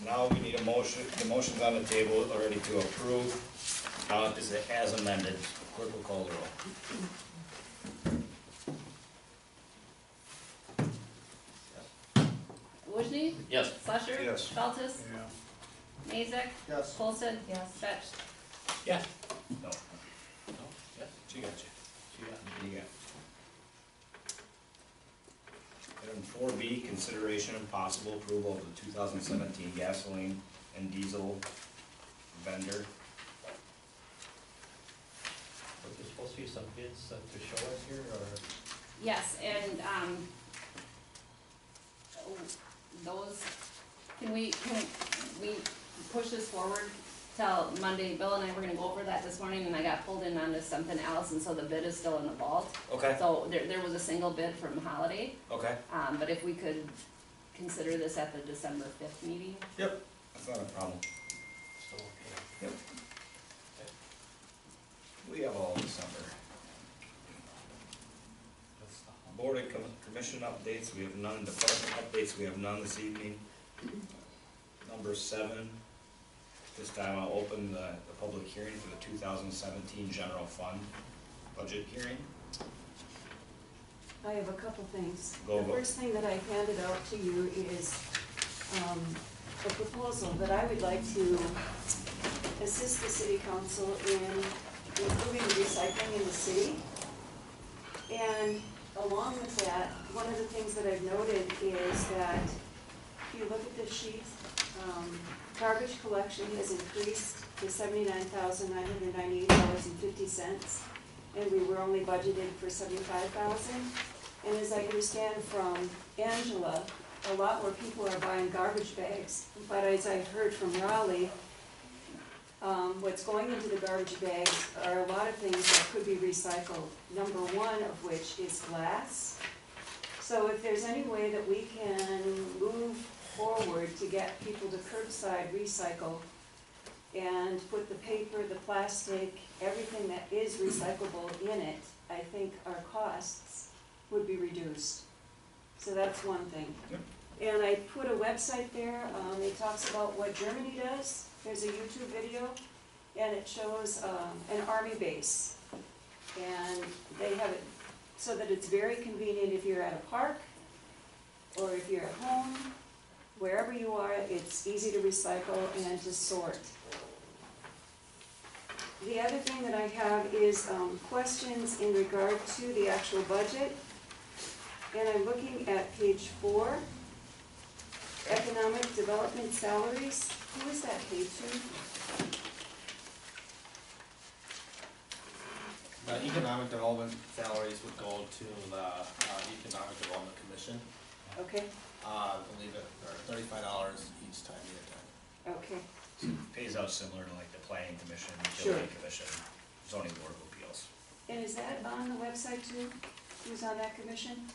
Now we need a motion, the motion's on the table already to approve, is it as amended? Clerk will call the roll. Wojni? Yes. Slusher? Yes. Feltes? Yeah. Mazak? Yes. Olson? Yes. Fetch? Yeah. No. No? Yes. She got you. She got you. You got it. Item 4B, consideration and possible approval of the 2017 gasoline and diesel vendor. Was there supposed to be some bids to show us here, or? Yes, and, those, can we push this forward till Monday? Bill and I were gonna go over that this morning, and I got pulled in onto something else, and so the bid is still in the vault. Okay. So there was a single bid from Holiday, Okay. but if we could consider this at the December 5th meeting. Yep. That's not a problem. Still okay. Yep. We have all December. That's the Board and commission updates, we have none. Department updates, we have none this evening. Number 7, this time I'll open the public hearing for the 2017 general fund budget hearing. I have a couple things. Go. The first thing that I handed out to you is a proposal that I would like to assist the city council in improving recycling in the city. And along with that, one of the things that I've noted is that if you look at the sheet, garbage collection has increased to $79,998.50, and we were only budgeted for $75,000. And as I understand from Angela, a lot more people are buying garbage bags. But as I heard from Raleigh, what's going into the garbage bags are a lot of things that could be recycled. Number one of which is glass. So if there's any way that we can move forward to get people to curbside recycle and put the paper, the plastic, everything that is recyclable in it, I think our costs would be reduced. So that's one thing. Yep. And I put a website there, it talks about what Germany does. There's a YouTube video, and it shows an army base. And they have it so that it's very convenient if you're at a park, or if you're at home, wherever you are, it's easy to recycle and to sort. The other thing that I have is questions in regard to the actual budget. And I'm looking at page 4, economic development salaries. Who is that paid to? Economic development salaries would go to the Economic Development Commission. Okay, I believe it, or $35 each time you attend. okay. Pays out similar to like the planning commission, Sure. utility commission, zoning board of appeals. And is that on the website too? Who's on that commission?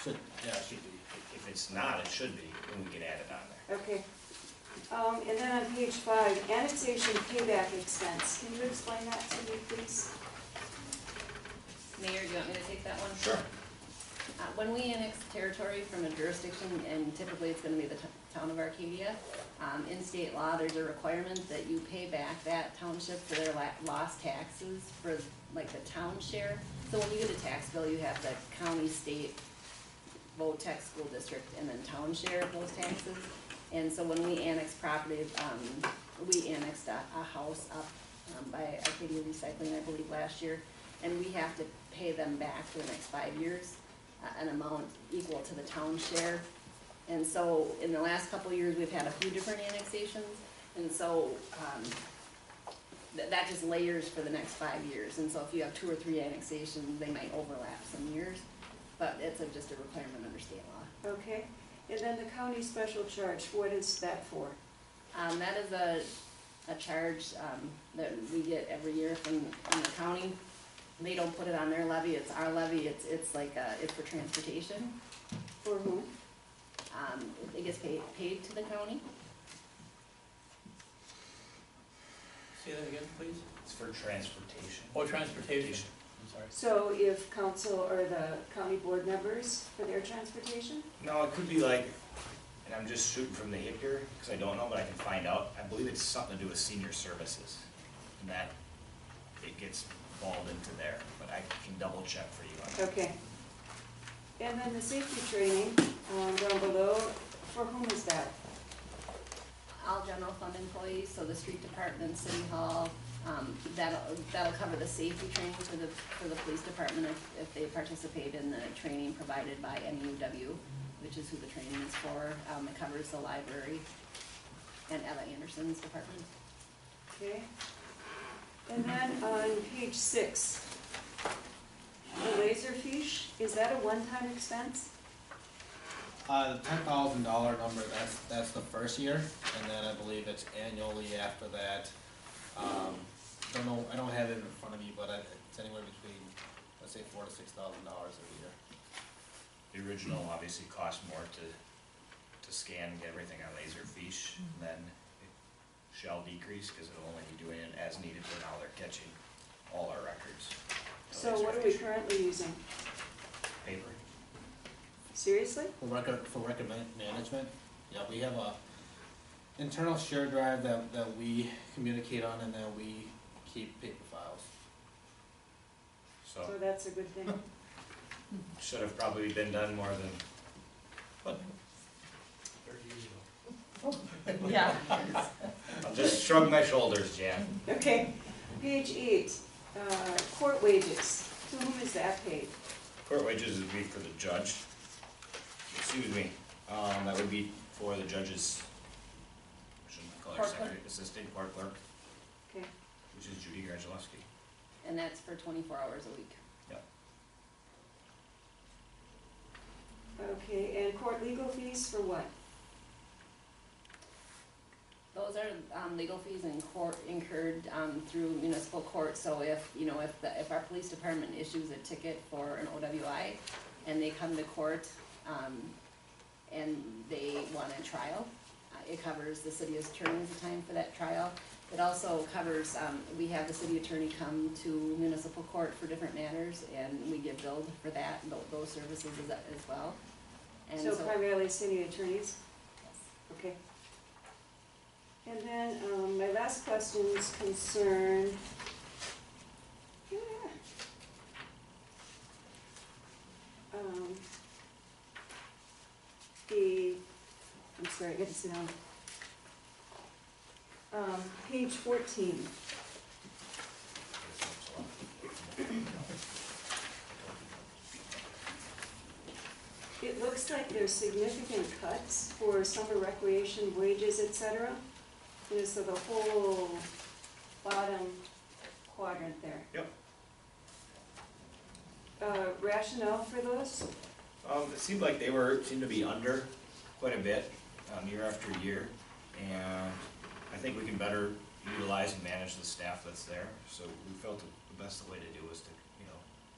Should, yeah, it should be. If it's not, it should be, and we can add it on there. Okay. And then on page 5, annexation payback expense. Can you explain that to me, please? Mayor, do you want me to take that one? Sure. When we annex territory from a jurisdiction, and typically it's gonna be the town of Arcadia, in state law, there's a requirement that you pay back that township for their lost taxes for like the town share. So when you get a tax bill, you have the county, state, VOTEC school district, and then town share of those taxes. And so when we annex property, we annexed a house up by Arcadia Recycling, I believe, last year, and we have to pay them back for the next 5 years, an amount equal to the town share. And so in the last couple of years, we've had a few different annexations, and so that just layers for the next 5 years. And so if you have 2 or 3 annexations, they might overlap some years, but it's just a requirement under state law. Okay. And then the county special charge, what is that for? That is a charge that we get every year from the county. They don't put it on their levy, it's our levy, it's like, it's for transportation. For whom? It gets paid to the county. Say that again, please? It's for transportation. Oh, transportation. I'm sorry. So if council or the county board members for their transportation? No, it could be like, and I'm just shooting from the hip here, because I don't know, but I can find out. I believe it's something to do with senior services, and that it gets balled into there, but I can double check for you on that. Okay. And then the safety training, down below, for whom is that? All general fund employees, so the street department, city hall, that'll cover the safety training for the police department if they participate in the training provided by NUW, which is who the training is for. It covers the library and Ella Anderson's department. Okay. And then on page 6, the laser fiche, is that a one-time expense? The $10,000 number, that's the first year, and then I believe it's annually after that. Don't know, I don't have it in front of me, but it's anywhere between, let's say, $4,000 to $6,000 a year. The original obviously cost more to scan and get everything on Laserfiche, and then it shall decrease, because it'll only be doing it as needed, for now they're catching all our records. So what are we currently using? Paper. Seriously? For record management, yeah, we have a internal shared drive that we communicate on, and then we keep paper files. So So, that's a good thing. should have probably been done more than, but 30 years ago. Yeah. I'll just shrug my shoulders, Jan. Okay, page 8, court wages. To whom is that paid? Court wages would be for the judge. Excuse me, that would be for the judge's, shouldn't I call her Court clerk. secretary, assistant court clerk, Okay. which is Judy Garzalowski. And that's for 24 hours a week. Yep. Okay, and court legal fees for what? Those are legal fees incurred through municipal court. So if our police department issues a ticket for an OWI and they come to court and they want a trial, it covers the city attorney's time for that trial. It also covers, we have the city attorney come to municipal court for different matters, and we get billed for that, those services as well. And So primarily city attorneys? Okay. And then, my last questions concern, I'm sorry, I gotta sit down. Page 14. It looks like there's significant cuts for summer recreation wages, et cetera. So the whole bottom quadrant there. Yep. Rationale for those? It seemed like they seemed to be under quite a bit, year after year, and I think we can better utilize and manage the staff that's there, so we felt that the best way to do was to,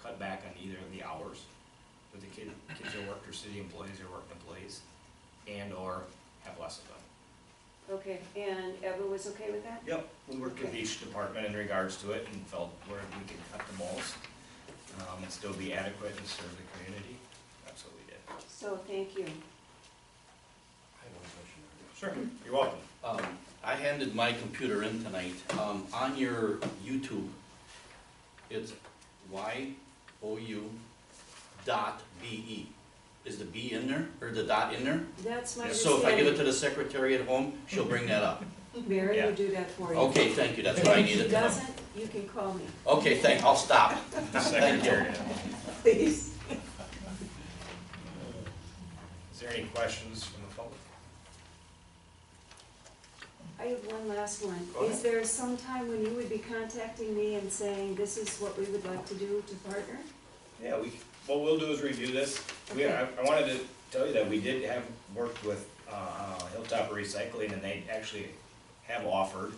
cut back on either of the hours that the kids are worked, or city employees or worked employees, and or have less of them. Okay, and Eva was okay with that? Yep, we worked with each department in regards to it and felt where we could cut the most, and still be adequate and serve the community. That's what we did. So, thank you. I have one question. Sure, you're welcome. I handed my computer in tonight. On your YouTube, it's YOU.BE. Is the B in there, or the dot in there? That's my So if I give it to understanding. the secretary at home, she'll bring that up. Mary Yeah. will do that for you. Okay, thank you, that's what I And if she needed to know. doesn't, you can call me, Okay, I'll stop. Thank you. Secretary. please. Is there any questions from the public? I have one last one. Go ahead. Is there some time when you would be contacting me and saying, this is what we would like to do to partner? Yeah, what we'll do is review this. I wanted to tell you that we did have worked with Hilltop Recycling, and they actually have offered.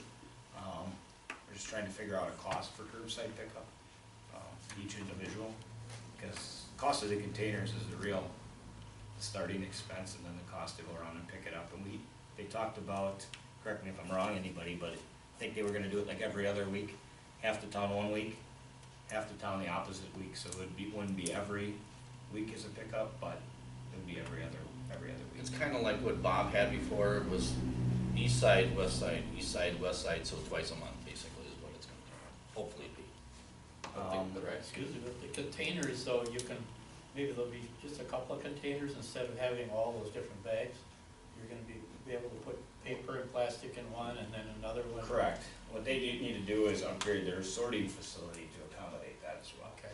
We're just trying to figure out a cost for curbside pickup, each individual, because the cost of the containers is the real starting expense, and then the cost to go around and pick it up. And they talked about, correct me if I'm wrong, anybody, but I think they were gonna do it like every other week, half the town one week, half the town the opposite week, so wouldn't be every week as a pickup, but it would be every every other week. It's kinda like what Bob had before, it was east side, west side, so twice a month, basically, is what it's gonna hopefully be. I think the right. Excuse me, with the containers though, you can, maybe there'll be just a couple of containers instead of having all those different bags. You're gonna be able to put paper and plastic in one and then another one. Correct. What they need to do is upgrade their sorting facility to accommodate that as well. Okay.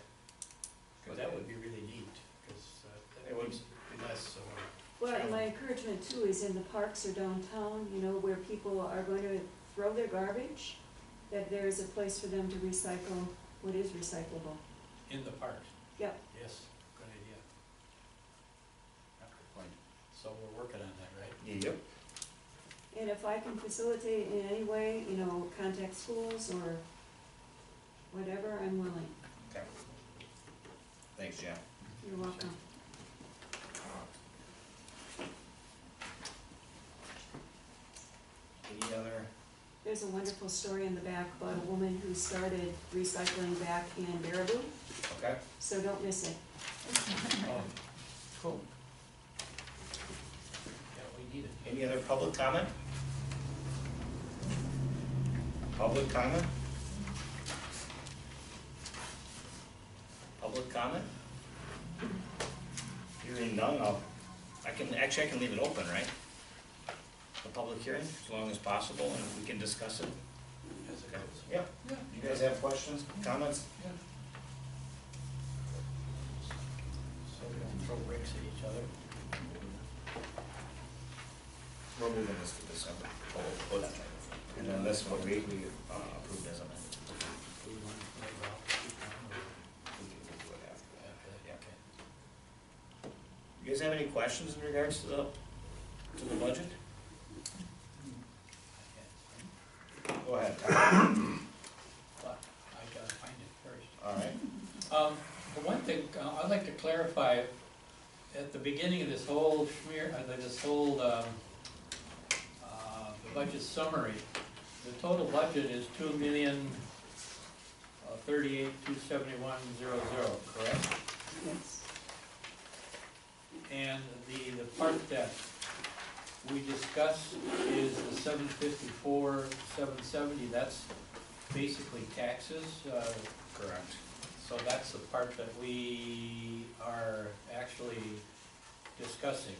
But that would be really neat, because It that would. would be less, Well, and my encouragement too is in the parks or downtown, you know, where people are going to throw their garbage, that there is a place for them to recycle what is recyclable. in the park. Yep. Yes, good idea. Good point. So we're working on that, right? Yep. And if I can facilitate in any way, you know, contact schools or whatever, I'm willing. Okay. Thanks, Jan. You're welcome. Any other? There's a wonderful story in the back about a woman who started recycling back in Baraboo, Okay. so don't miss it. Oh, cool. Yeah, we need it. Any other public comment? Public comment? Public comment? Hearing none, I can leave it open, right? The public hearing, as long as possible, and we can discuss it. As it Okay. goes. Yeah. Yeah. You guys have questions, comments? Yeah. So we don't throw bricks at each other. We're moving this to December. And then this one, we approved as amended. We want to play well. We can do it after that. After that, Yeah. okay. You guys have any questions in regards to the budget? Go ahead. But I gotta find it first. All right. For one thing, I'd like to clarify, at the beginning of this whole the budget summary, the total budget is $2,038,271,00, correct? Yes. And the part that we discussed is the $754,770, that's basically taxes, Correct. so that's the part that we are actually discussing.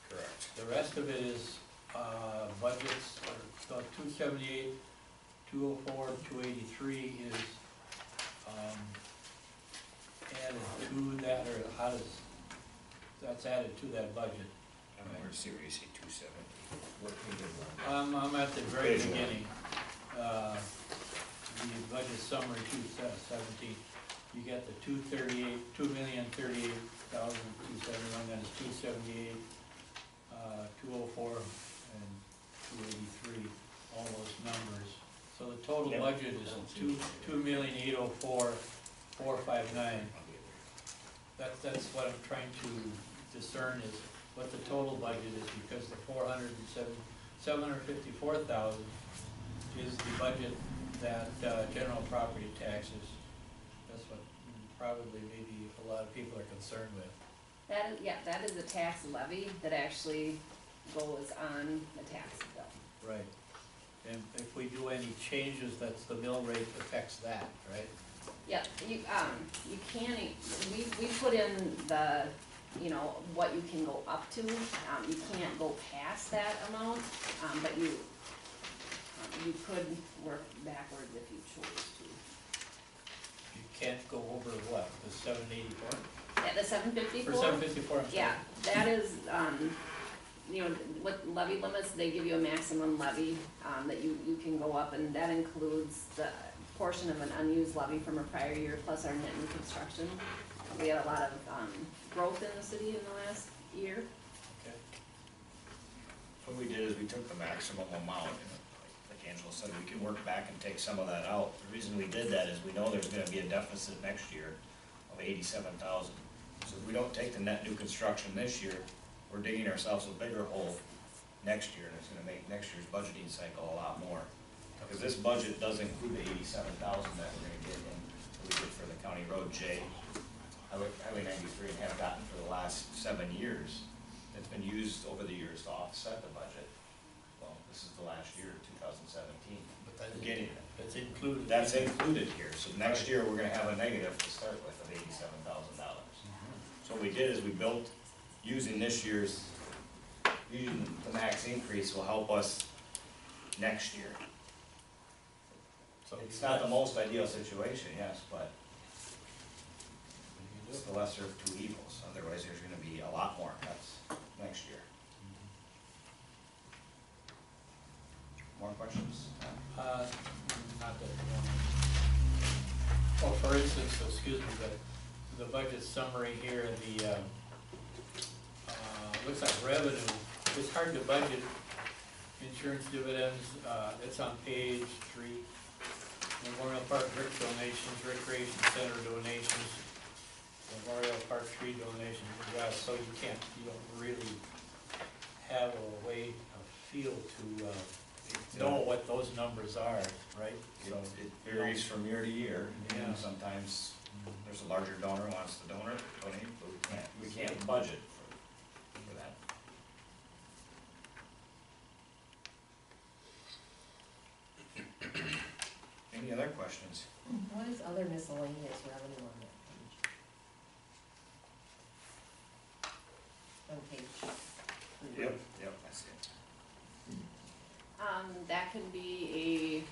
Correct. The rest of it is, budgets, so 278, 204, 283 is, added to that, or how does, that's added to that budget. I'm going to see where you say 270. I'm at the very Visual. beginning, the budget summary, 217, you get the 2,038,271, then it's 278, 204, and 283, all those numbers. So the total Yep. budget is 2,804,459. That's what I'm trying to discern is what the total budget is, because the 754,000 is the budget that, general property taxes, that's what probably maybe a lot of people are concerned with. That is a tax levy that actually goes on the tax bill. Right. And if we do any changes, that's the mill rate affects that, right? Yeah, you can, we put in the, you know, what you can go up to, you can't go past that amount, but you could work backwards if you chose to. You can't go over what, the 784? Yeah, the 754? Or 754, I'm sorry. Yeah, that is, you know, with levy limits, they give you a maximum levy, that you can go up, and that includes the portion of an unused levy from a prior year plus our net new construction. We had a lot of, growth in the city in the last year. Okay. What we did is we took the maximum amount, and like Angela said, we can work back and take some of that out. The reason we did that is we know there's gonna be a deficit next year of 87,000. So if we don't take the net new construction this year, we're digging ourselves a bigger hole next year, and it's gonna make next year's budgeting cycle a lot more. Because this budget does include the 87,000 that we're gonna get in, that we did for the county road J, Highway 93, and have gotten for the last 7 years. it's been used over the years to offset the budget. Well, this is the last year, 2017. But that's, Beginning. that's included. That's included here, so next year, we're gonna have a negative to start with of $87,000. So what we did is we built, using this year's, using the max increase will help us next year. So It's not the most ideal situation, yes, but you it's do the lesser of two evils, otherwise there's gonna be a lot more cuts next year. More questions? Not that I want. Well, for instance, excuse me, the budget summary here, the, looks like revenue, it's hard to budget insurance dividends, it's on page 3. Memorial Park brick donations, recreation center donations, Memorial Park tree donations, yeah, so you don't really have a way, a feel to, know what those numbers are, right? So It varies from year to year, Yeah. and sometimes there's a larger donor who wants to donate, but we can't budget for that. Any other questions? What is other miscellaneous revenue on that page? On page 3. Yep, I see it. That can be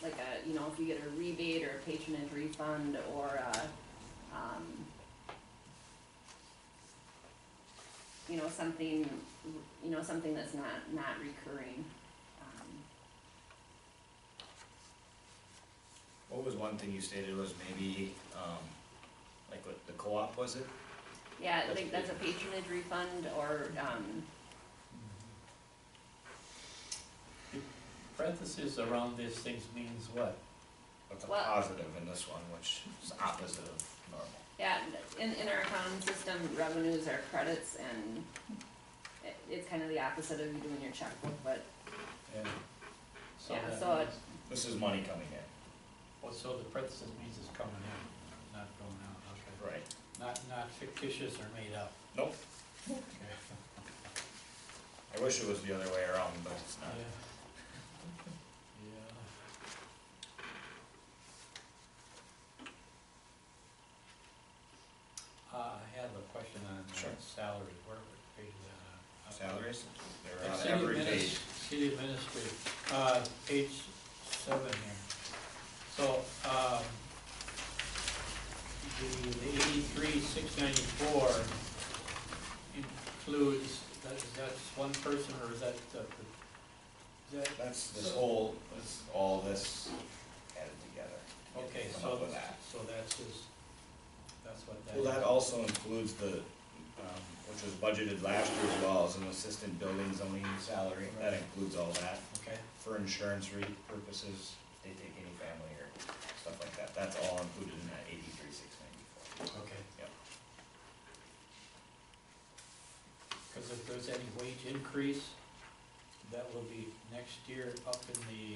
a, like a, you know, if you get a rebate or a patronage refund or a, you know, something that's not recurring. What was one thing you stated was maybe, like what, the co-op, was it? Yeah, I think that's a patronage refund or, Parentheses around these things means what? What's a Well- positive in this one, which is opposite of normal? yeah, in our accounting system, revenues are credits and it's kind of the opposite of you doing your checkbook, but, Yeah. yeah, that so means- This is money coming in. Well, so the parentheses means it's coming in, not going out, okay. Right. Not fictitious or made up. Nope, Okay. I wish it was the other way around, but it's not. Yeah. I have a question on Sure. salary, where page is that on? Salaries, they're Like on city every adminis- page. City administrator, page 7 here. So, the 83,694 includes, that's one person, or is that, is that? That's this whole, that's all this added together. Okay, Come so, up with that. so that's his, that's what that Well, is. that also includes the, which was budgeted last year as well, as an assistant building zoning salary, that includes all that. Okay, For insurance purposes, they take any family or stuff like that, that's all included in that 83,694. okay. Yep. Because if there's any wage increase, that will be next year up in the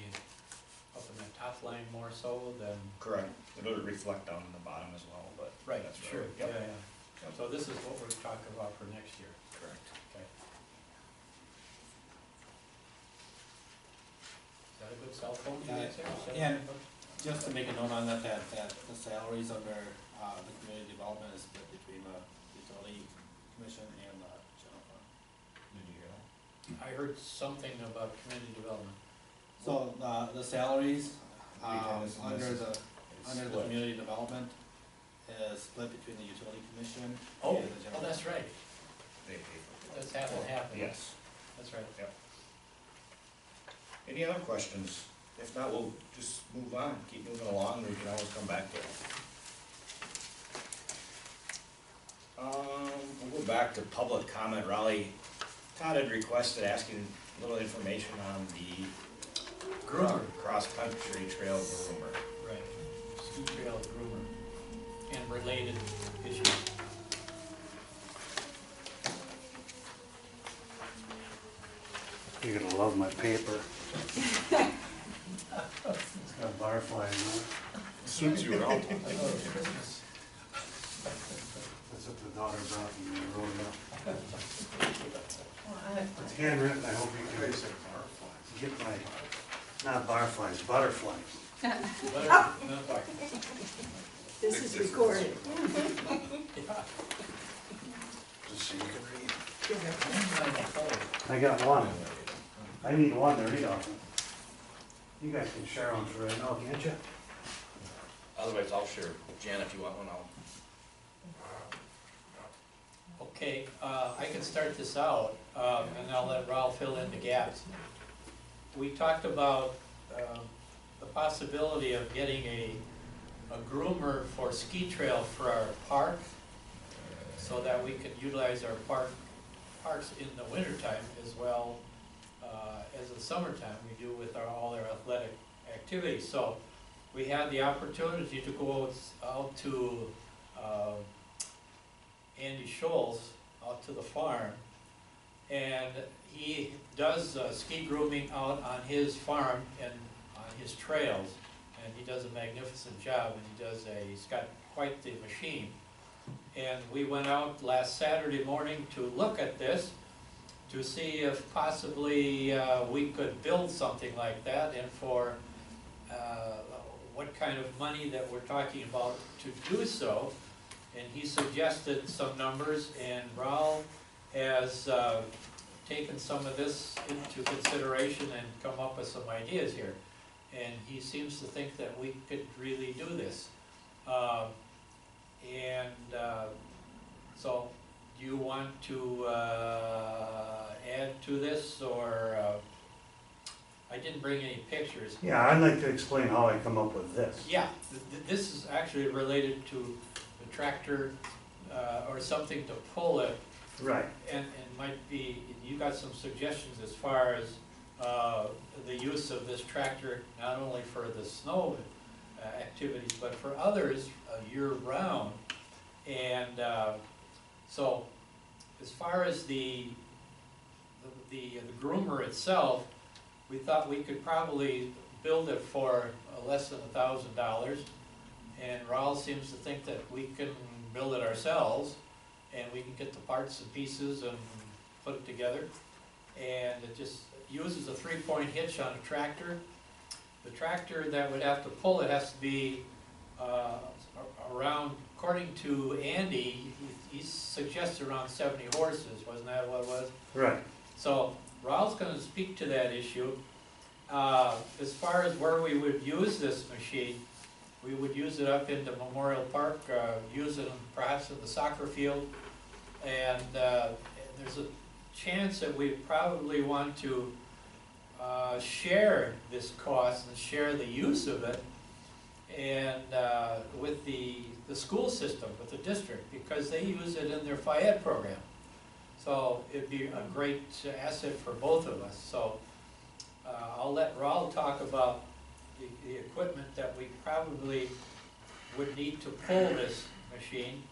top line more so than. Correct, it'll reflect down the bottom as well, but. that's right. Sure, yeah, Yep, yeah. So this is what we're talking about for next year. correct. Okay. Is that a good cell phone to use there? Yeah. Just to make a note on that the salaries under, the community development is split between the utility commission and the general fund. Did you hear that? I heard something about community development. So, the salaries, Because under this the, is under the split. community development is split between the utility commission Oh, and the general. oh, that's right. They pay for it. That's half and half. Yes. That's right. Any other questions? If not, we'll just move on, keep moving along, we can always come back to it. We'll go back to public comment. Raleigh, Todd had requested asking a little information on the Groomer. cross-country trail groomer. Right. Ski trail groomer and related issues. You're gonna love my paper. It's got a butterfly in it. Suits you, Ralph. This That's what the daughter brought me, and I wrote it up. Well, It's handwritten, I hope you can get my, not barflies, butterflies. This is recorded. Just so you can read. I got one. I need one to read off of. You guys can share one for right now, can't you? Otherwise, I'll share. Jan, if you want one, I'll. Okay, I can start this out, and I'll let Ralph fill in the gaps. We talked about the possibility of getting a groomer for ski trail for our park, so that we could utilize our parks in the wintertime as well as in the summertime we do with all our athletic activities. So we had the opportunity to go out to Andy Scholl's out to the farm, and he does ski grooming out on his farm and on his trails, and he does a magnificent job, and he's got quite the machine. And we went out last Saturday morning to look at this, to see if possibly we could build something like that, and for what kind of money that we're talking about to do so. And he suggested some numbers, and Raul has taken some of this into consideration and come up with some ideas here. And he seems to think that we could really do this. So, do you want to add to this, or I didn't bring any pictures. Yeah, I'd like to explain how I come up with this. Yeah, this is actually related to the tractor or something to pull it, Right. and might be, you got some suggestions as far as the use of this tractor, not only for the snow activities, but for others year-round. And so, as far as the groomer itself, we thought we could probably build it for less than $1,000. And Raul seems to think that we can build it ourselves, and we can get the parts and pieces and put it together. And it just uses a 3-point hitch on a tractor. The tractor that would have to pull it has to be around, according to Andy, he suggests around 70 horses, wasn't that what it was? Right. So Raul's going to speak to that issue. As far as where we would use this machine, we would use it up into Memorial Park, use it perhaps in the soccer field, and there's a chance that we probably want to share this cost and share the use of it, and with the school system, with the district, because they use it in their Phi-Ed program. So it'd be a great asset for both of us. So I'll let Raul talk about the equipment that we probably would need to pull this machine,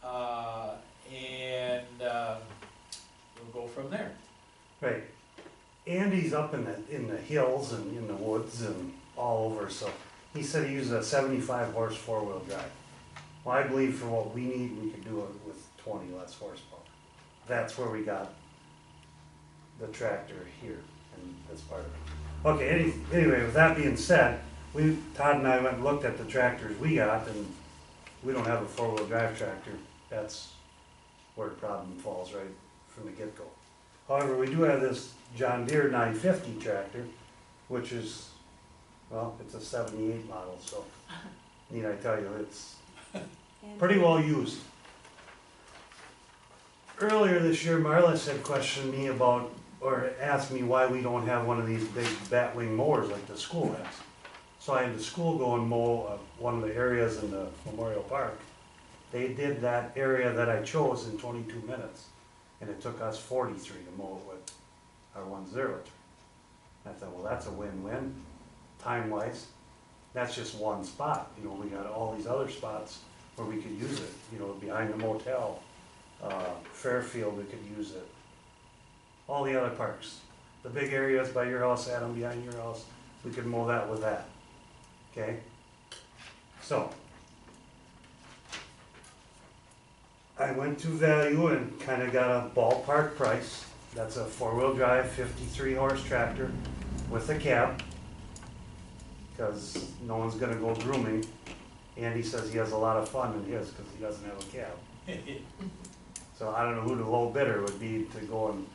and we'll go from there. Right. Andy's up in the hills and in the woods and all over, so he said he uses a 75 horse 4-wheel drive. Well, I believe for what we need, we could do it with 20 less horsepower. That's where we got the tractor here, and that's part of it. Okay, anyway, with that being said, Todd and I went and looked at the tractors we got, and we don't have a 4-wheel drive tractor. That's where the problem falls right from the get-go. However, we do have this John Deere 950 tractor, which is, well, it's a 78 model, so need I tell you, it's pretty well used. Earlier this year, Marlis had questioned me about, or asked me why we don't have one of these big batwing mowers like the school has. So I had the school go and mow one of the areas in the Memorial Park. They did that area that I chose in 22 minutes, and it took us 43 to mow it with our 1.0. I thought, well, that's a win-win, time-wise. That's just one spot. You know, we got all these other spots where we could use it. You know, behind the motel, Fairfield, we could use it. All the other parks, the big areas by your house, Adam, behind your house, we could mow that with that. Okay? So, I went to value and kinda got a ballpark price. That's a four-wheel drive, 53 horse tractor with a cab. Cause no one's gonna go grooming. Andy says he has a lot of fun in his, cause he doesn't have a cab. So I don't know who the low bidder would be to go and,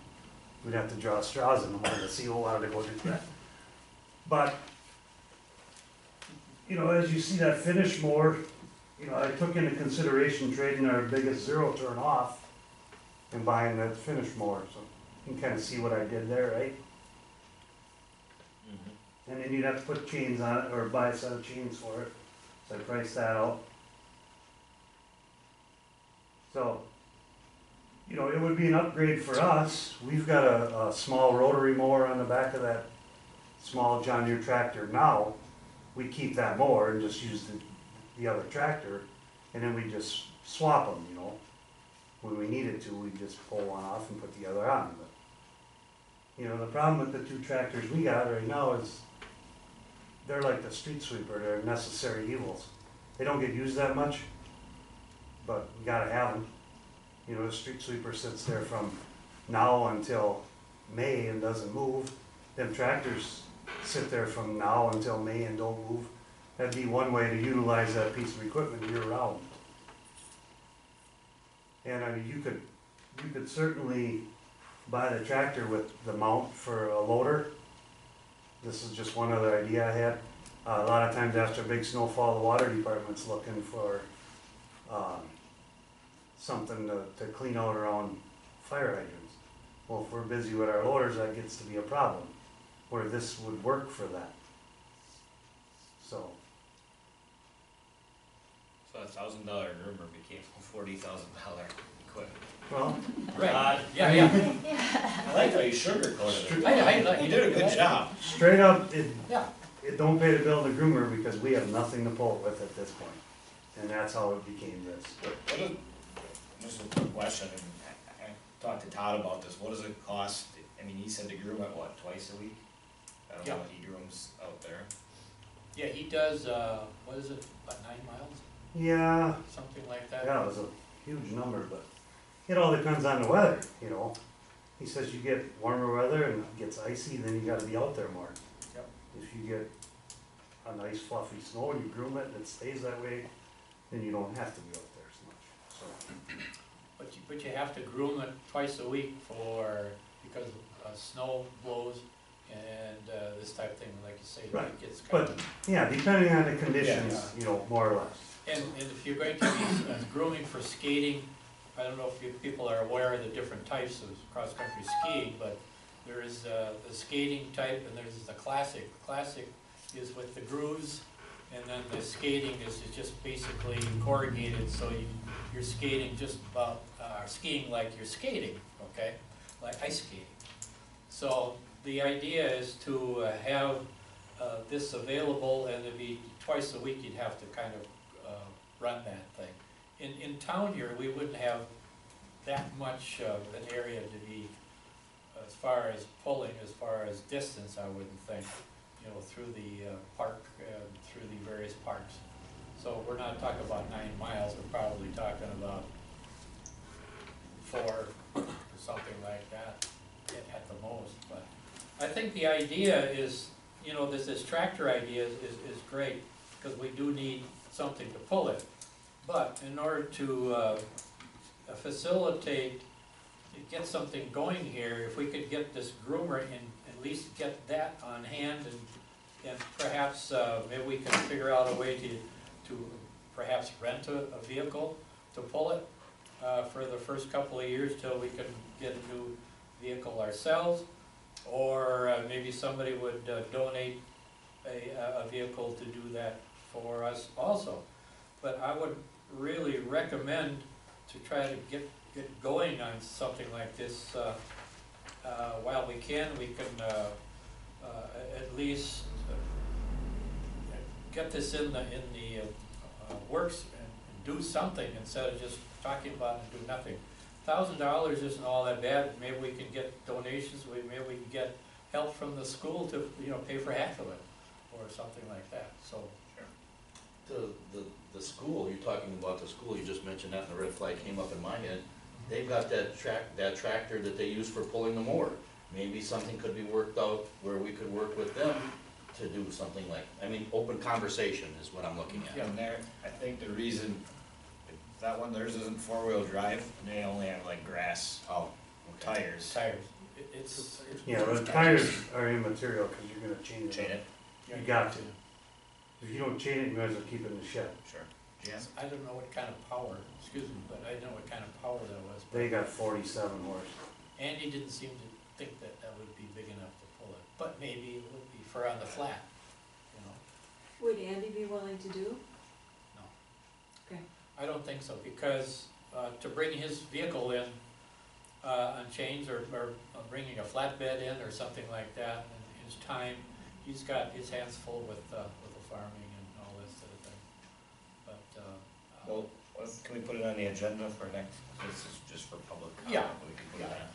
we'd have to draw straws in the hole to see who wanted to go do that. But, you know, as you see that finish mower, you know, I took into consideration trading our biggest zero turn off and buying that finish mower, so you can kinda see what I did there, right? And then you'd have to put chains on it, or buy a set of chains for it, so I priced that out. So, you know, it would be an upgrade for us. We've got a small rotary mower on the back of that small John Deere tractor now. We keep that mower and just use the other tractor, and then we just swap them, you know. When we needed to, we just pull one off and put the other on. But, you know, the problem with the two tractors we got right now is they're like the street sweeper, they're necessary evils. They don't get used that much, but we gotta have them. You know, the street sweeper sits there from now until May and doesn't move. Them tractors sit there from now until May and don't move. That'd be one way to utilize that piece of equipment year round. And I mean, you could certainly buy the tractor with the mount for a loader. This is just one other idea I had. A lot of times after a big snowfall, the water department's looking for, something to clean out around fire hydrants. Well, if we're busy with our loaders, that gets to be a problem, where this would work for that. So, So $1,000 groomer became $40,000 equipment. well, Right, yeah. I like how you sugarcoated it. I You did a good job. straight up, Yeah. it don't pay to build a groomer because we have nothing to pull it with at this point. And that's how it became this. What is, just a quick question, and I talked to Todd about this, what does it cost? I mean, he said to groom it, what, twice a week? I don't know Yeah. what he grooms out there. Yeah, he does, what is it, about 9 miles, Yeah, something like that? yeah, it was a huge number, but it all depends on the weather, you know. He says you get warmer weather and it gets icy, then you gotta be out there more. Yep. If you get a nice fluffy snow and you groom it and it stays that way, then you don't have to be out there as much, so. But you have to groom it twice a week because snow blows and this type of thing, like you say, Right, it gets kind but- of. Yeah, depending on the conditions, Yeah. you know, more or less. And if you're going to be grooming for skating, I don't know if people are aware of the different types of cross-country skiing, but there is the skating type and there's the classic. The classic is with the grooves, and then the skating is just basically corrugated, so you're skating just about, skiing like you're skating, okay? Like ice skating. So the idea is to have this available, and it'd be twice a week you'd have to kind of run that thing. In town here, we wouldn't have that much of an area to be, as far as pulling, as far as distance, I wouldn't think, you know, through the park, through the various parks. So we're not talking about 9 miles, we're probably talking about 4 or something like that at the most. But I think the idea is, you know, this tractor idea is great, because we do need something to pull it. But in order to facilitate, get something going here, if we could get this groomer and at least get that on hand, and perhaps maybe we can figure out a way to perhaps rent a vehicle to pull it for the first couple of years till we can get a new vehicle ourselves, or maybe somebody would donate a vehicle to do that for us also. But I would really recommend to try to get going on something like this while we can. We can at least get this in the works and do something instead of just talking about it and do nothing. $1,000 isn't all that bad. Maybe we can get donations. Maybe we can get help from the school to, you know, pay for half of it or something like that. So. the school, you're talking about the school, you just mentioned that, and the red flag came up in my head. They've got that tractor that they use for pulling the mower. Maybe something could be worked out where we could work with them to do something like, I mean, open conversation is what I'm looking at. And there, I think the reason, that one, theirs isn't four-wheel drive, and they only have like grass Oh, tires. Tires, it's. Yeah, but the tires are immaterial, cause you're gonna chain Chain it. it, You got to. If you don't chain it, you might as well keep it in the shed. sure. Jan? I don't know what kind of power, excuse me, but I know what kind of power that was. They got 47 horse. Andy didn't seem to think that that would be big enough to pull it, but maybe it would be for on the flat, you know? Would Andy be willing to do? No. Okay. I don't think so, because, to bring his vehicle in, on chains or bringing a flatbed in or something like that, and his time, he's got his hands full with the farming and all this sort of thing. But, Well, can we put it on the agenda for next, this is just for public comment, Yeah. but we can put it Yeah. on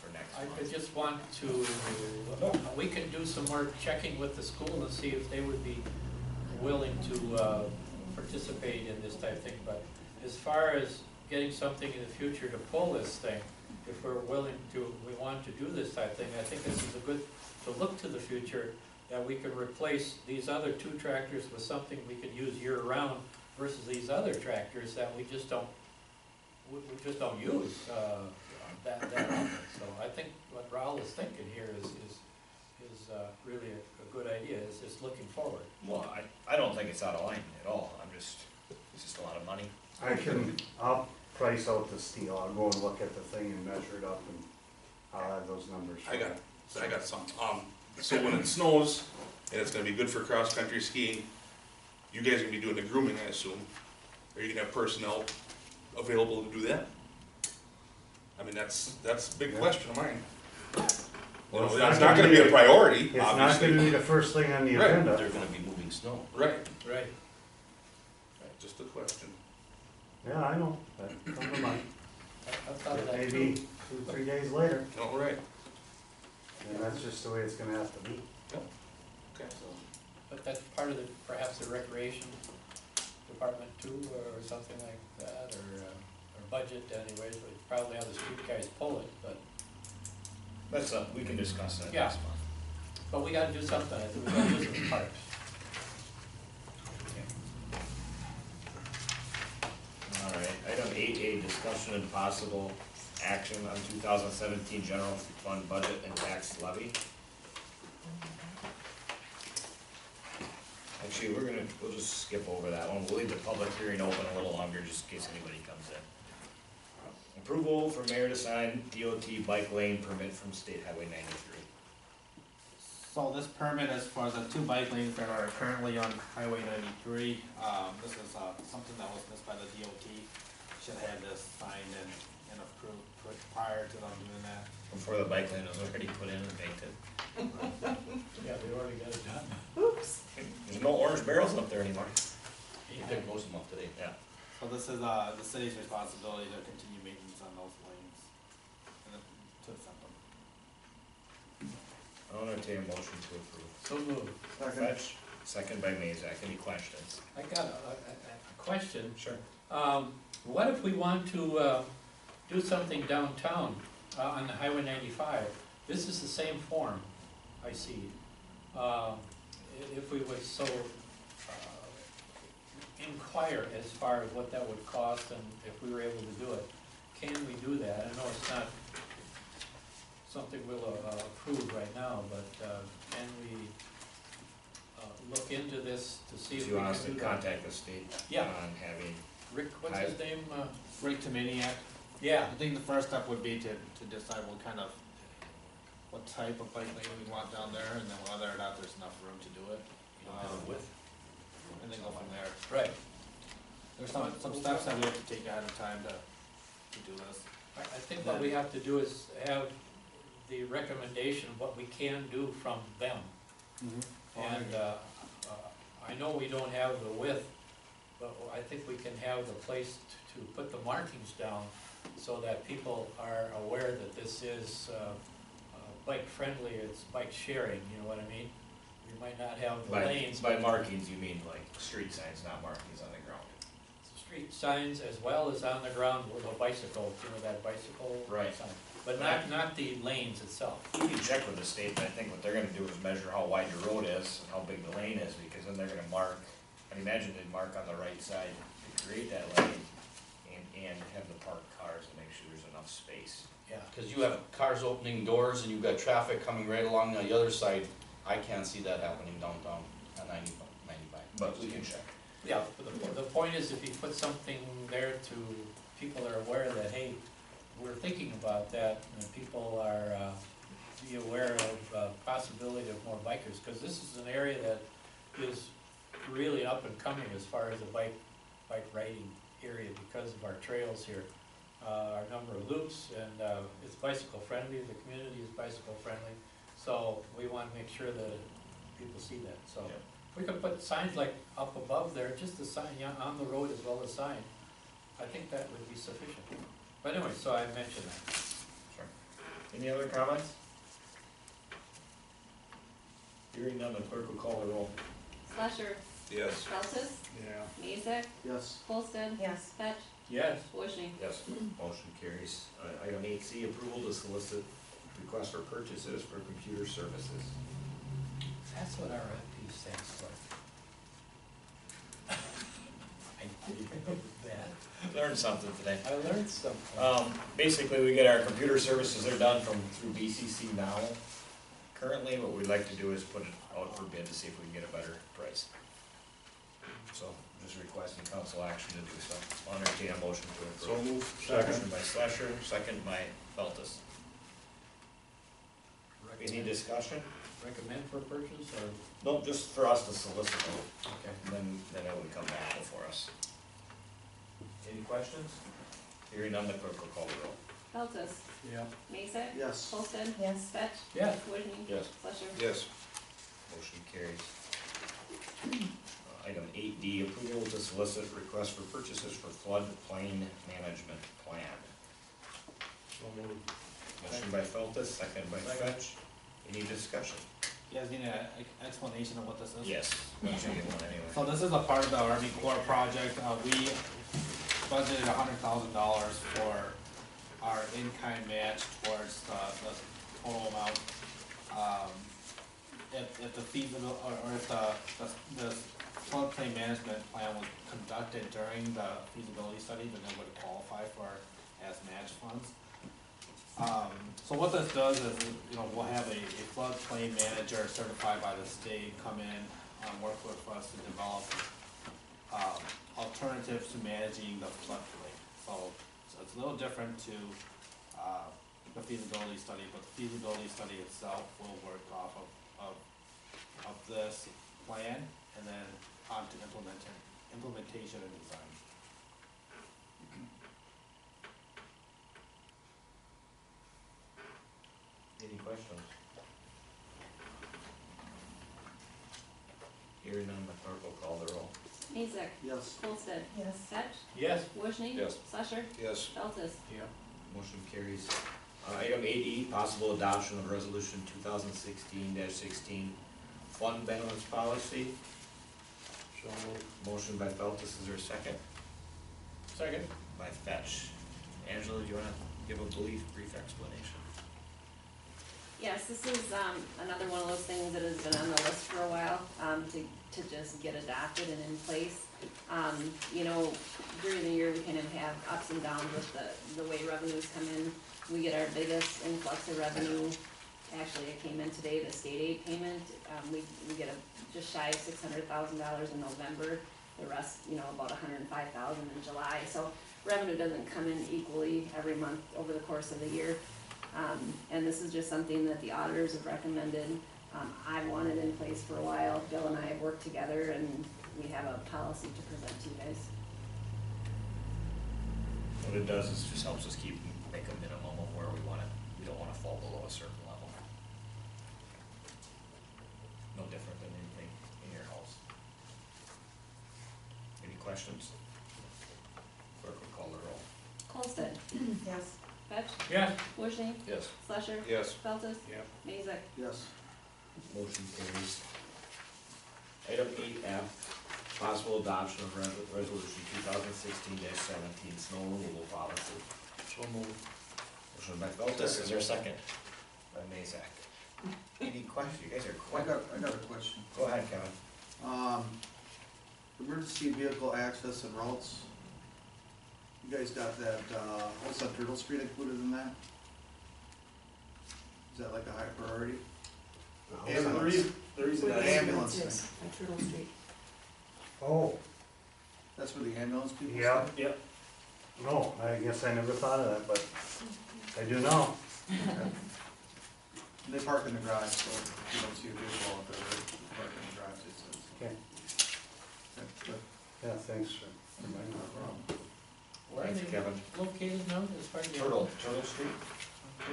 for next I month. just want to, we can do some more checking with the school and see if they would be willing to participate in this type of thing, but as far as getting something in the future to pull this thing, if we're willing to, we want to do this type of thing, I think this is a good, to look to the future, that we can replace these other two tractors with something we could use year-round versus these other tractors that we just don't, we just don't use, that often. So I think what Raul is thinking here is really a good idea, is just looking forward. Well, I don't think it's out of line at all, it's just a lot of money. I'll price out the steel. I'll go and look at the thing and measure it up, and I'll have those numbers. I got some. So when it snows, and it's gonna be good for cross-country skiing, you guys are gonna be doing the grooming, I assume. Are you gonna have personnel available to do that? I mean, that's a big Yeah. question of mine. You Well, know, it's that's not not gonna gonna be be- a priority, It's not obviously. gonna be the first thing on the Right. agenda. They're gonna be moving snow. Right, Right. just a question. Yeah, I know. That come to mind. I thought of that Maybe too. 2-3 days later, All right, and that's just the way it's gonna have to be. okay. But that's part of the, perhaps the recreation department too, or something like that, or budget anyways, but probably how the street guys pull it, but That's we can discuss that Yeah. next month. But we gotta do something, I think we gotta do some parks. All right, item 8A, discussion and possible action on 2017 general fund budget and tax levy. Actually, we'll just skip over that one, we'll leave the public hearing open a little longer, just in case anybody comes in. Approval for mayor to sign DOT bike lane permit from State Highway 93. So this permit is for the 2 bike lanes that are currently on Highway 93. This is something that was missed by the DOT. Should have this signed and approved prior to them doing that. Before the bike lane was already put in and painted. Yeah, they already got it done. Oops. There's no orange barrels up there anymore. You picked most of them up today. Yeah. So this is the city's responsibility to continue maintenance on those lanes and to accept them. I'll entertain a motion to approve. So moved. Fetch, second by Mazak, any questions? I got a question. Sure. What if we want to do something downtown on the Highway 95? This is the same form, I see. If we would so inquire as far as what that would cost and if we were able to do it, can we do that? I know it's not something we'll approve right now, but can we look into this to see if Do we you want can us to do that? contact the state Yeah. on having, Rick, what's his name? Rick Tomaniac. Yeah, I think the first step would be to decide what type of bike lane we want down there, and then whether or not there's enough room to do it. You don't have a width? And then go from there. right. There's some steps that we have to take ahead of time to do this. I think what we have to do is have the recommendation of what we can do from them. And I know we don't have the width, but I think we can have the place to put the markings down so that people are aware that this is bike friendly, it's bike sharing, you know what I mean? you might not have the By, lanes. by markings, you mean like street signs, not markings on the ground. Street signs as well as on the ground with a bicycle, you know, that bicycle Right. sign. But not the lanes itself. You can check with the state, but I think what they're gonna do is measure how wide the road is and how big the lane is, because then they're gonna mark, I'd imagine they'd mark on the right side to create that lane and have the parked cars and make sure there's enough space. Yeah. Cause you have cars opening doors and you've got traffic coming right along the other side. I can't see that happening downtown on 95. But we can check. Yeah, but the point is if you put something there to, people are aware that, hey, we're thinking about that, and people are, be aware of, possibility of more bikers, cause this is an area that is really up and coming as far as the bike riding area because of our trails here. Our number of loops, and, it's bicycle friendly, the community is bicycle friendly, so we wanna make sure that people see that, so. Yeah. We could put signs like up above there, just a sign, yeah, on the road as well as sign. I think that would be sufficient. But anyway, so I mentioned that. Sure. Any other comments? Hearing none, the clerk will call the roll. Slusher, Yes. Feltes, Yeah. Mason, Yes. Holston. Yes. Fetch, Yes. Wojni. Yes, motion carries. Item 8C, approval to solicit request for purchases for computer services. That's what RFP stands for. I didn't know that. Learned something today. I learned something. Basically, we get our computer services, they're done through BCC now. Currently, what we'd like to do is put it out for bid to see if we can get a better price. So, just requesting council action to do so. I'll entertain a motion to approve. So moved. Motion by Slasher, second by Feltes. Any discussion? Recommend for purchase or? Nope, just for us to solicit it, Okay. and then it would come back before us. Any questions? Hearing none, the clerk will call the roll. Feltes, Yeah. Mason. Yes. Holston. Yes. Fetch. Yes. Wojni. Yes. Slusher. Yes. Motion carries. Item 8D, approval to solicit request for purchases for floodplain management plan. So moved. Motion by Feltes, second by Fetch. Any discussion? You guys need an explanation of what this is? Yes. Why don't you get one anyway? So this is a part of the Army Corps project. We budgeted $100,000 for our in-kind match towards the total amount. If the feasible, or if the floodplain management plan was conducted during the feasibility study, then it would qualify for as match funds. So what this does is, we'll have a floodplain manager certified by the state come in, work with us to develop, alternatives to managing the floodplain. So it's a little different to, the feasibility study, but the feasibility study itself will work off of this plan and then on to implementation and design. Any questions? Hearing none, the clerk will call the roll. Mason. Yes. Holston. Yes. Fetch. Yes. Wojni. Yes. Slusher. Yes. Feltes. Yeah. Motion carries. Item 8E, possible adoption of resolution 2016-16 fund balance policy. So moved. Motion by Feltes, is there a second? Second. By Fetch. Angela, do you wanna give a brief explanation? Yes, this is, another one of those things that has been on the list for a while, to just get adopted and in place. During the year, we kind of have ups and downs with the way revenues come in. We get our biggest influx of revenue, actually, it came in today, the state aid payment. We get just shy of $600,000 in November, the rest, about $105,000 in July. So revenue doesn't come in equally every month over the course of the year. And this is just something that the auditors have recommended. I've wanted in place for a while. Bill and I have worked together and we have a policy to present to you guys. What it does is just helps us make a minimum of where we don't wanna fall below a certain level. No different than anything in your house. Any questions? Clerk will call the roll. Colston. Yes. Fetch. Yes. Wojni. Yes. Slusher. Yes. Feltes. Yep. Mason. Yes. Motion carries. Item 8F, possible adoption of resolution 2016-17, snow removal policy. So move. Motion by Feltes, is there a second? By Mazak. Any questions? You guys are I quick. got a question. Go ahead, Kevin. Emergency vehicle access and routes. You guys got that, what's that, Turtle Street included in that? Is that like a high priority? The reason that ambulance Yes, on Turtle Street. Oh, That's where the ambulance people yeah, stay? Yep. no, I guess I never thought of that, but I do now. They park in the garage, so you don't see a vehicle out there, they park in the garage, it says. Okay, Okay, yeah, thanks for reminding me. Where are Thanks, they Kevin. located now, as far as? Turtle Street.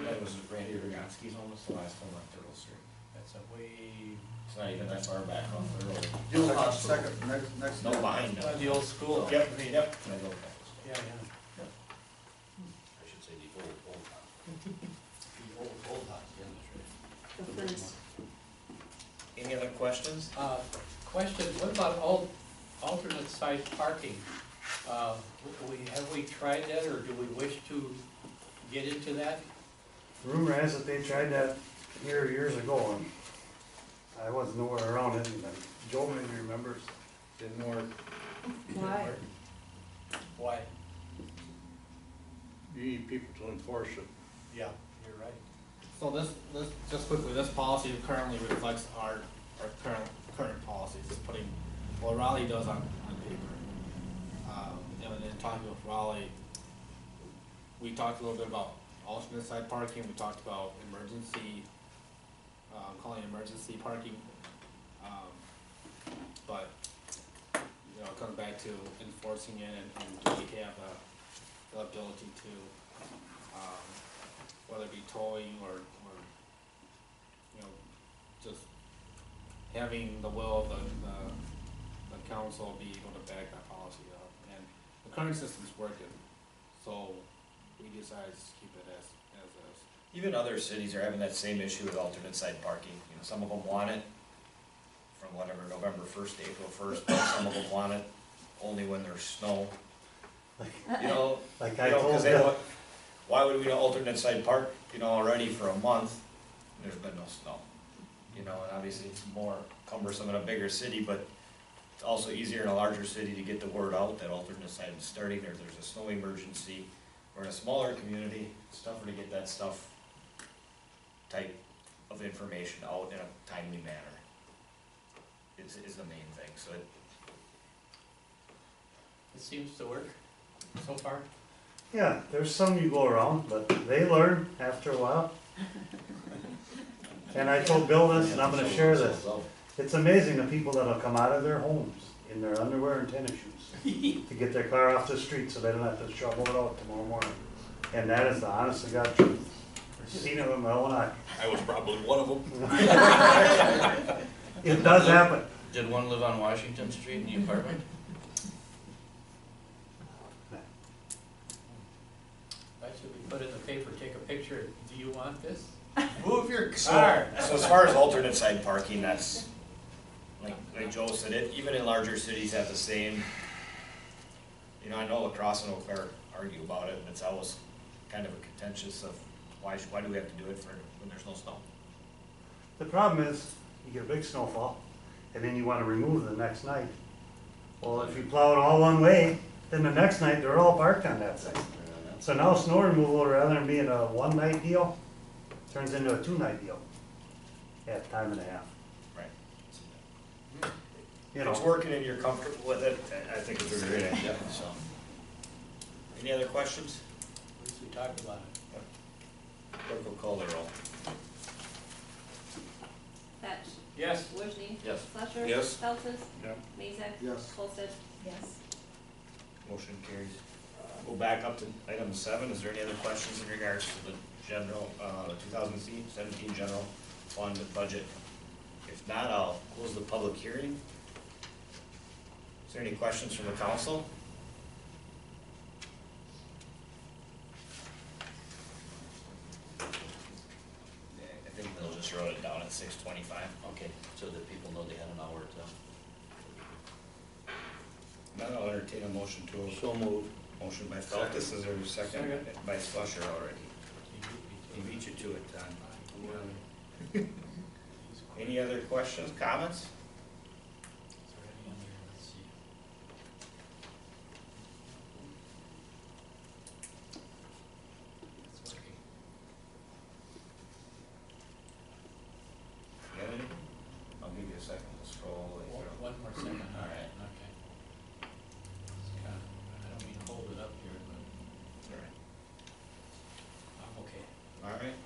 That was Randy Roganski's home, was the last one on Turtle Street. That's a way, It's not even that far back off the road. The old hospital. Second, next. No, behind them. the old school. Yep, I mean, yep. I go back. Yeah, yeah. I should say the old house. The old house, yeah, that's right. The fence. Any other questions? Question, what about alternate site parking? Have we tried that, or do we wish to get into that? Rumor has it they tried that here years ago, and I wasn't nowhere around it, and Joe maybe remembers. Didn't work. Why? Why? You need people to enforce it. Yeah, you're right. So this, just quickly, this policy currently reflects our current policies, just putting, what Raleigh does on paper. And then talking with Raleigh, we talked a little bit about alternate side parking, we talked about emergency, calling emergency parking. But, you know, it comes back to enforcing it, and do we have the ability to, whether it be towing or, you know, just having the will of the council be able to back that policy up. And the current system's working, so we decided to keep it as is. Even other cities are having that same issue with alternate side parking. You know, some of them want it from whatever, November 1st to April 1st, but some of them want it only when there's snow. You know, Like you I know, told 'cause they Bill, want- why would we alternate side park, you know, already for a month? There's been no snow. You know, and obviously it's more cumbersome in a bigger city, but it's also easier in a larger city to get the word out that alternate side is starting, or there's a snow emergency. Or in a smaller community, it's tougher to get that stuff, type of information out in a timely manner. Is the main thing, so It seems to work so far. yeah, there's some you go around, but they learn after a while. And I told Bill this, and I'm gonna share this. It's amazing the people that'll come out of their homes in their underwear and tennis shoes to get their car off the street so they don't have to shovel it out tomorrow morning. And that is the honest to God truth. I've seen it with my own eye. I was probably one of them. It does happen. Did one live on Washington Street in the apartment? That should be put in the paper, take a picture, do you want this? Move your car. So as far as alternate side parking, that's, like Joe said, it, even in larger cities have the same. You know, I know La Crosse and Eau Claire argue about it, and it's always kind of a contentious of why do we have to do it for when there's no snow? The problem is, you get a big snowfall, and then you wanna remove the next night. Well, if you plow it all one way, then the next night, they're all parked on that side. So now snow removal, rather than being a one-night deal, turns into a two-night deal at time and a half. Right. You If it's know, working and you're comfortable with it, I think it's a great idea, so. Any other questions? At least we talked about it. Clerk will call the roll. Fetch. Yes. Wojni. Yes. Fletcher. Yes. Feltes. Yep. Mazak. Yes. Olsted. Yes. Motion carries. Go back up to item 7. Is there any other questions in regards to the general, 2017 general fund budget? If not, I'll close the public hearing. Is there any questions from the council? I think Bill just wrote it down at 6:25. Okay, so that people know they had an hour to entertain a motion to, So moved. motion by Feltus, is there a second? Second. By Slusher already. He beat you to it, Don. Any other questions, comments? You got anything? I'll give you a second to scroll all the way through. One more second. All right. Okay. I don't mean to hold it up here, but All right. I'm okay. All right.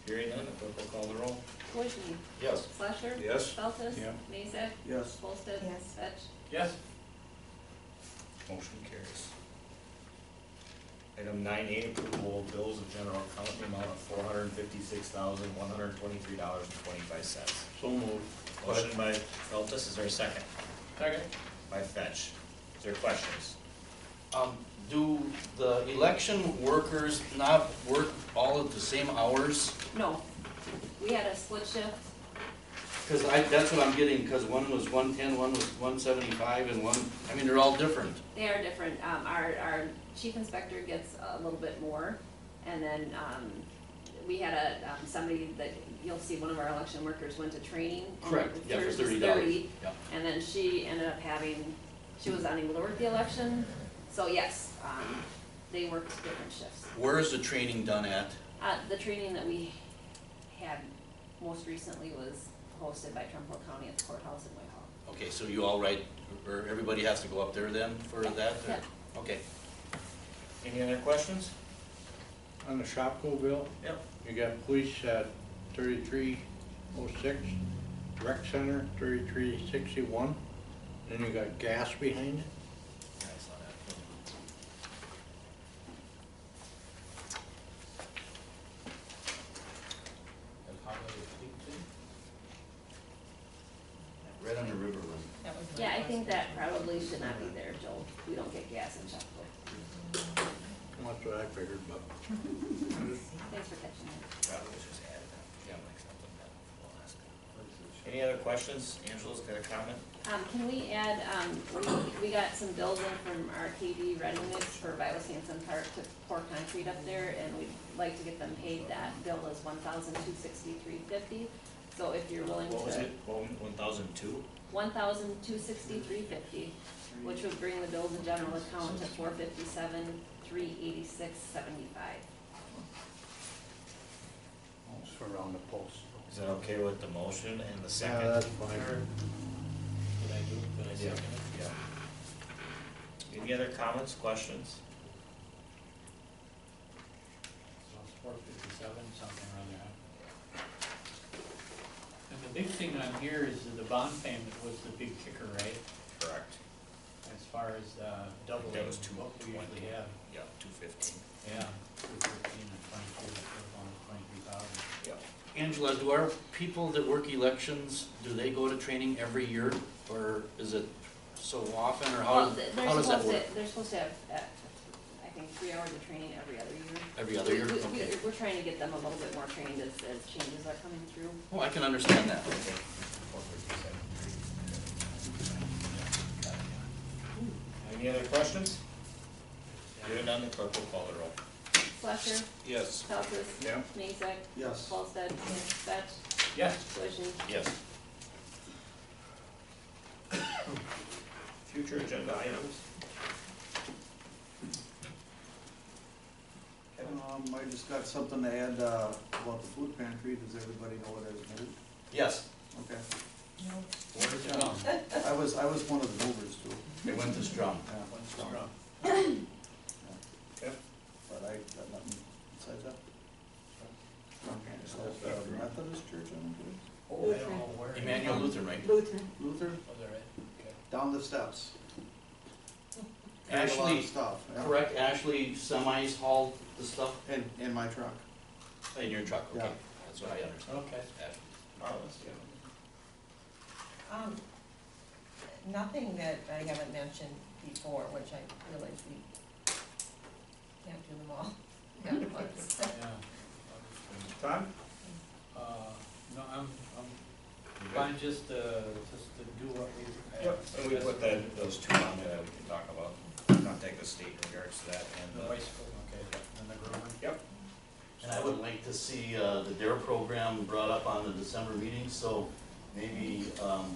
Hearing none, the clerk will call the roll. Wojni. Yes. Slusher. Yes. Feltes. Yeah. Mason. Yes. Olsted. Yes. Fetch. Yes. Motion carries. Item 9A, approval of bills of general account in the amount of $456,123.25. So moved. Motion by Feltus, is there a second? Second. By Fetch. Is there questions? Do the election workers not work all at the same hours? No, we had a split shift. Cause that's what I'm getting, cause one was 110, one was 175, and one, I mean, they're all different. They are different. Our chief inspector gets a little bit more. And then, we had somebody that, you'll see one of our election workers went to training. Correct, yeah, for Theirs was $30. Yeah. And then she ended up she was unable to work the election. So yes, they worked different shifts. Where is the training done at? The training that we had most recently was hosted by Trumbull County at the courthouse in Whitehall. Okay, so you all right, or everybody has to go up there then for that? or- Yeah. Okay. Any other questions? On the Shopko bill, Yep. you got police at 3306, rec center 3361, then you got gas behind it. I saw that. Right on the river run. That was my Yeah, I think question. that probably should not be there, Joel. We don't get gas in Chapel. That's what I figured, but Thanks for catching that. Probably was just added up. Yeah, like something that we'll ask. Any other questions? Angela's got a comment? Can we add, we got some bills in from Arcadia Ready Mix for Viola Sanson Park to pour concrete up there, and we'd like to get them paid. That bill is $1,263.50. So if you're willing to. What was it? 1,002? $1,263.50, which would bring the bills in general account to $457,386.75. Just for around the post. Is that okay with the motion and the yeah, second? that's fine. Did I Yeah. second it? Yeah. Any other comments, questions? So it's 457, something around there. And the big thing on here is that the bond payment was the big kicker, right? Correct. As far as doubling That was what we 220. usually have. Yeah, 215. Yeah, 215 and 22, that's almost 23,000. Yeah. Angela, do our people that work elections, do they go to training every year, or is it so often, or Well, how does that work? they're supposed to have, I think, 3 hours of training every other year. Every other year? Okay. We're trying to get them a little bit more trained as changes are coming through. Oh, I can understand that. Okay. 457. Any other questions? Hearing none, the clerk will call the roll. Fletcher, Yes. Feltes, Yeah. Mason, Yes. Olsted, Fetch, Yes. Wojni. Yes. Future agenda items? I just got something to add, about the food pantry, does everybody know what it is moved? Yes. Okay, No. Where is it going? I was one of the movers too. They went to Strum. Yeah, one strong. Yep. But I got nothing besides that. So, Methodist church, I think it is. Oh, I don't know where. Emmanuel Lutheran, right? Lutheran. Luther, Oh, they're right, okay. down the steps. Carried a lot of Ashley, stuff, yeah. correct, Ashley semis hauled the stuff In my truck. in your truck, okay? Yeah. That's what I understand. Okay. Ashley. Marvelous. Nothing that I haven't mentioned before, which I realize we can't do them all at once. Yeah. Tom? No, I'm Fine, just to do what we. Yep, and we put those two on there that we can talk about, contact the state in regards to that and The bicycle, okay, and the groomer. Yep. And I would like to see, the DARE program brought up on the December meeting, so maybe,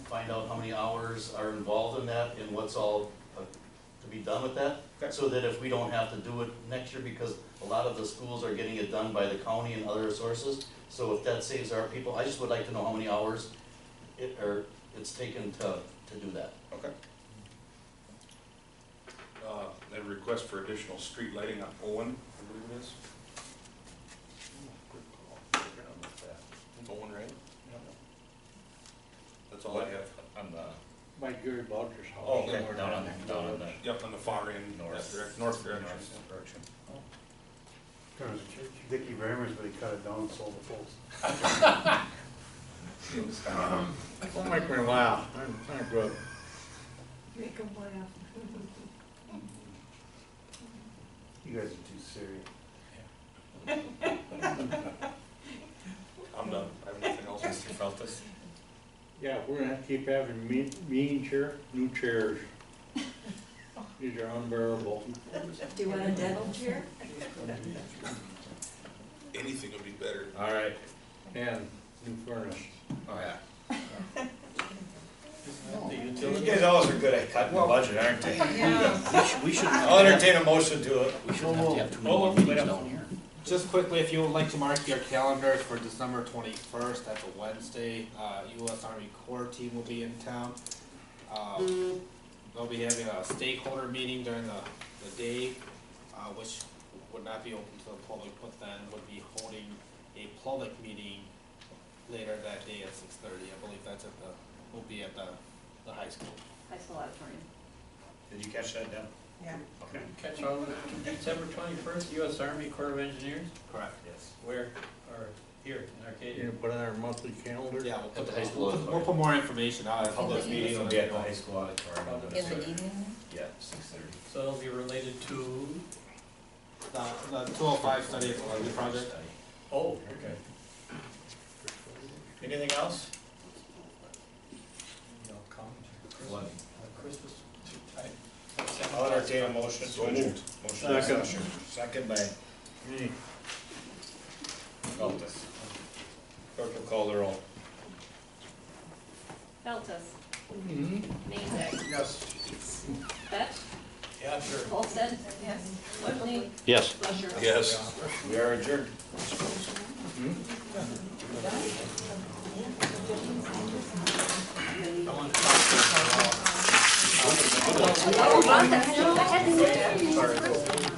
find out how many hours are involved in that and what's all to be done with that. Okay. So that if we don't have to do it next year, because a lot of the schools are getting it done by the county and other sources. So if that saves our people, I just would like to know how many hours it's taken to do that. Okay. A request for additional street lighting on Owen, I believe it is. Owen, right? That's all I have. On the, By Gary Boucher's house. oh, okay, somewhere down on the Yep, on the far end, north. north direction. North direction. There was Dickie Brammers, but he cut it down and sold the poles. Don't make me laugh, I'm good. Make them laugh. You guys are too serious. I'm done, I have nothing else. Mr. Feltus? Yeah, we're gonna have to keep having meeting new chairs. These are unbearable. Do you want a dental chair? Anything would be better. All right. And new furnace. Oh, yeah. The You utility. guys always are good at cutting the budget, aren't they? Yeah. We should, I'll entertain a motion to it. we shouldn't have to have too Oh, many wait meetings up. down here. Just quickly, if you would like to mark your calendars for December 21st, that's a Wednesday, US Army Corps team will be in town. They'll be having a stakeholder meeting during the day, which would not be open to the public, but then would be holding a public meeting later that day at 6:30. I believe that's will be at the high school. High school auditorium. Did you catch that, Deb? Yeah. Okay. Catch all of it. December 21st, US Army Corps of Engineers, Correct. Yes. where, or here in You Arcadia. gonna put it on our monthly calendar? Yeah, At the high school we'll put more information out. Public meeting will be at the high school auditorium. In the evening? Yeah, 6:30. So it'll be related to, The 205 study of the levy project. oh, okay. Anything else? No comment. What? Christmas. I'll entertain a motion. So moved. Motion by Sasha, second by Feltus. Clerk will call the roll. Feltus. Mm-hmm. Mazak. Yes. Fetch. Yeah, sure. Olsted. Yes. Whitney. Yes. Lusher. Yes. We are adjourned. I want to talk to you. Oh, I had to say that. Sorry.